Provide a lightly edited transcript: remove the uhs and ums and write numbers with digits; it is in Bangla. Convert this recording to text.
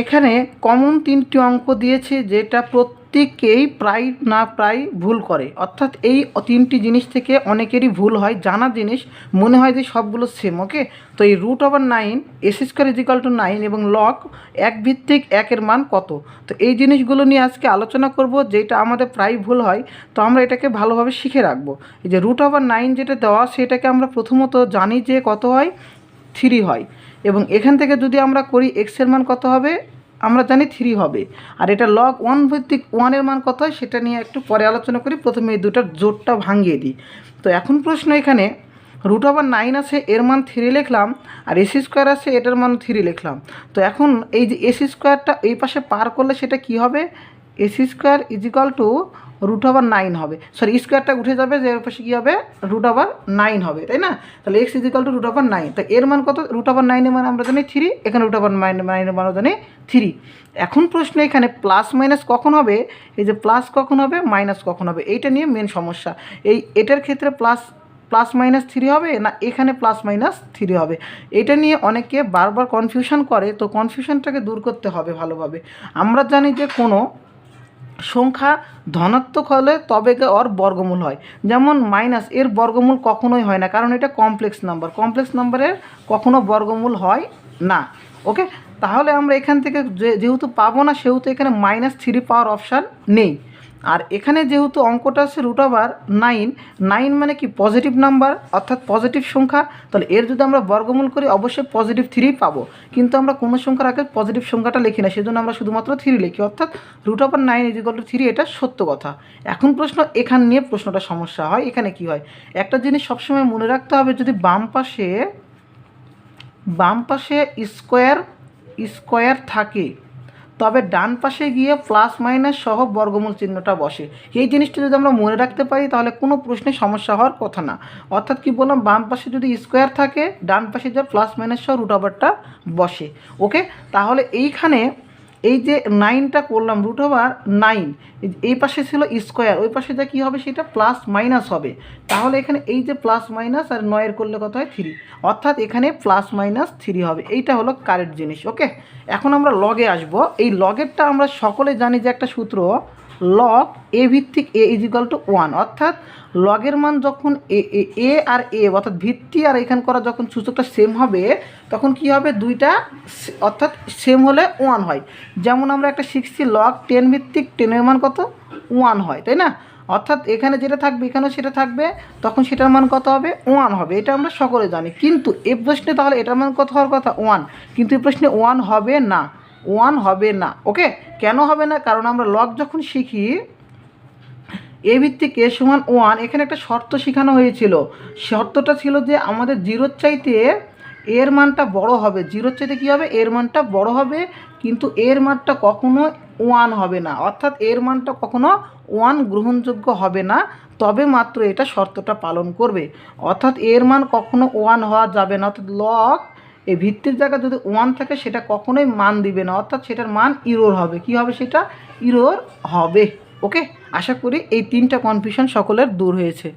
এখানে কমন তিনটি অঙ্ক দিয়েছে, যেটা প্রত্যেকেই প্রায় না প্রায় ভুল করে। অর্থাৎ এই তিনটি জিনিস থেকে অনেকেরই ভুল হয়, জানা জিনিস মনে হয় যে সবগুলো সেম। ওকে, তো এই √9 s² = 9 এবং লগ 1/1 মান কত। তো এই জিনিসগুলো নিয়ে আজকে আলোচনা করব, যেটা আমাদের প্রায় ভুল হয়। তো আমরা এটাকে ভালোভাবে শিখে রাখবো। এই যে √9 যেটা দেওয়া, সেটাকে আমরা প্রথমত জানি যে কত হয়, 3 হয়। এবং এখান থেকে যদি আমরা করি এক্সের মান কত হবে, আমরা জানি 3 হবে। আর এটা লগ 1/1 মান কত হয় সেটা নিয়ে একটু পরে আলোচনা করি। প্রথমে এই দুটার জোটটা ভাঙিয়ে দিই। তো এখন প্রশ্ন, এখানে √9 আছে, এর মান 3 লিখলাম, আর s² আছে, এটার মান 3 লিখলাম। তো এখন এই যে s²টা এই পাশে পার করলে সেটা কি হবে, s² = √9 হবে। সরি, স্কোয়ারটা উঠে যাবে, যে এর পাশে কী হবে, √9 হবে, তাই না? তাহলে x = √9। তো এর মান কত, √9 এর মান আমরা জানি 3, এখানে √9 এর মানও জানি 3। এখন প্রশ্ন, এখানে প্লাস মাইনাস কখন হবে, এই যে প্লাস কখন হবে, মাইনাস কখন হবে, এইটা নিয়ে মেন সমস্যা। এটার ক্ষেত্রে প্লাস মাইনাস 3 হবে না, এখানে প্লাস মাইনাস 3 হবে, এটা নিয়ে অনেকে বারবার কনফিউশন করে। তো কনফিউশনটাকে দূর করতে হবে ভালোভাবে। আমরা জানি যে কোনো সংখ্যা ধনাত্মক হলে তবে ওর বর্গমূল হয়। যেমন মাইনাস, এর বর্গমূল কখনোই হয় না, কারণ এটা কমপ্লেক্স নাম্বার। কমপ্লেক্স নাম্বারের কখনো বর্গমূল হয় না। ওকে, তাহলে আমরা এখান থেকে যেহেতু পাবো না, সেহেতু এখানে -3 পাওয়ার অপশান নেই। আর এখানে যেহেতু অঙ্কটা আছে √9 মানে কি, পজিটিভ নাম্বার, অর্থাৎ পজিটিভ সংখ্যা। তাহলে এর যদি আমরা বর্গমূল করি অবশ্যই +3 পাবো। কিন্তু আমরা কোনো সংখ্যার আগে পজিটিভ সংখ্যাটা লিখি না, সেজন্য আমরা শুধুমাত্র 3 লিখি, অর্থাৎ √9 = 3, এটা সত্য কথা। এখন প্রশ্ন, এখান নিয়ে প্রশ্নটা সমস্যা হয়। এখানে কি হয়, একটা জিনিস সবসময় মনে রাখতে হবে, যদি বাম পাশে স্কোয়ার থাকে, তবে ডান পাশে গিয়ে প্লাস মাইনাস সহ বর্গমূল চিহ্নটা বসে। এই জিনিসটা যদি আমরা মনে রাখতে পারি, তাহলে কোনো প্রশ্নে সমস্যা হওয়ার কথা না। অর্থাৎ কি বললাম, বাম পাশে যদি স্কোয়ার থাকে, ডান পাশে যা প্লাস মাইনাস সহ √টা বসে। ওকে, তাহলে এইখানে এই যে 9টা করলাম, √9, এই পাশে ছিল স্কোয়ার, ওই পাশে যা কী হবে, সেটা প্লাস মাইনাস হবে। তাহলে এখানে এই যে প্লাস মাইনাস আর 9 করলে কত হয়, 3, অর্থাৎ এখানে +-3 হবে। এইটা হলো কারেক্ট জিনিস। ওকে, এখন আমরা লগে আসব। এই লগেরটা আমরা সকলে জানি যে একটা সূত্র, লগ a ভিত্তিক a = 1, অর্থাৎ লগের মান যখন এ আর এ অর্থাৎ ভিত্তি আর এখান করা যখন সূচকটা সেম হবে, তখন কি হবে, দুইটা অর্থাৎ সেম হলে 1 হয়। যেমন আমরা একটা শিখছি, লগ 10 ভিত্তিক 10 এর মান কত, 1 হয়, তাই না? অর্থাৎ এখানে যেটা থাকবে এখানেও সেটা থাকবে, তখন সেটার মান কত হবে, 1 হবে। এটা আমরা সকলে জানি। কিন্তু এই প্রশ্নে তাহলে এটার মান কত হওয়ার কথা, 1, কিন্তু এই প্রশ্নে 1 হবে না, 1 হবে না। ওকে, কেন হবে না, কারণ আমরা লগ যখন শিখি a ভিত্তিক a = 1, এখানে একটা শর্ত শেখানো হয়েছিল। শর্তটা ছিল যে আমাদের 0-র চাইতে এর মানটা বড় হবে। 0-র চাইতে কী হবে, এর মানটা বড় হবে, কিন্তু এর মানটা কখনো 1 হবে না, অর্থাৎ এর মানটা কখনো 1 গ্রহণযোগ্য হবে না, তবে মাত্র এটা শর্তটা পালন করবে। অর্থাৎ এর মান কখনো 1 হওয়া যাবে না। অর্থাৎ লগ এই ভিত্তির জায়গায় যদি 1 থাকে, সেটা কখনোই মান দিবে না, অর্থাৎ সেটার মান ইরোর হবে। কি হবে, সেটা ইরোর হবে। ওকে, আশা করি এই 3টা কনফিউশন সকলের দূর হয়েছে।